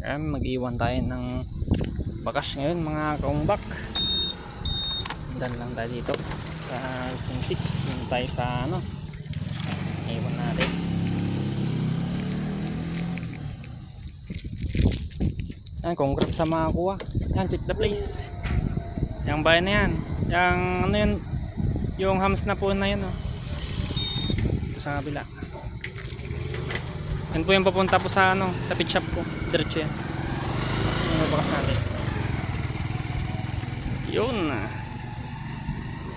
Mag-iwan tayo ng bakas ngayon mga kaumbak. Dan lang tayo dito sa Zone 6. Yun tayo sa ano, iwan natin. Congrats sa mga kuha. Check the place. Yung bayan na yan, yung ano yun, yung hams na po na yun, ito sa kabila. Yan po yung papunta po sa ano, sa pit shop ko. Diretso yan. Yung bakas natin. Yun.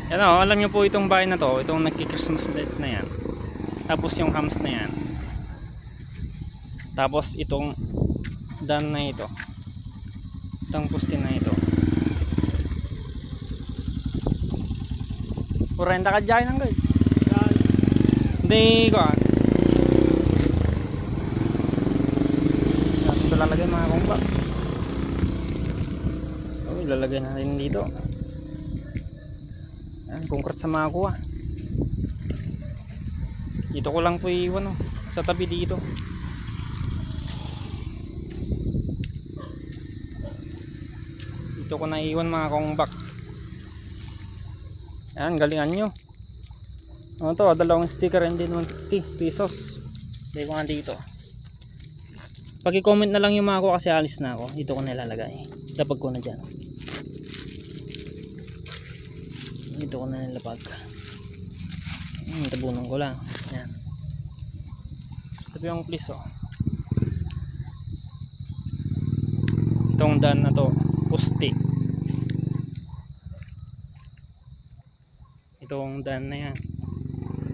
Yan alam nyo po itong bahay na to, itong nagki-Christmas light na yan. Tapos yung hams na yan. Tapos itong dan na ito. Itong poste na ito. 40 ka dyan lang guys. Hindi ko ito lalagay mga kumpa. Lalagay natin dito. Congrats sa mga kuha. Dito ko lang po iwan sa tabi dito. Dito ko na iwan mga kumbak. Yan, galingan nyo. Ano to, dalawang sticker and then 150 pesos. Lagay ko nga dito. Paki-comment na lang yung mga ko kasi alis na ako. Dito ko nilalagay. Lapag ko na dyan. Dito ko na nilapag. Tabunan ko lang. Yan. Tabi yung please Itong daan na to, pusti. Itong daan na yan.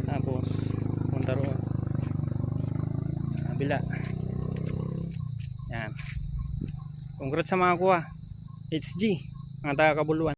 Tapos punta roon sa kabila. Yan. Congrats sa mga kuha. HG, mga taga Kabuluan.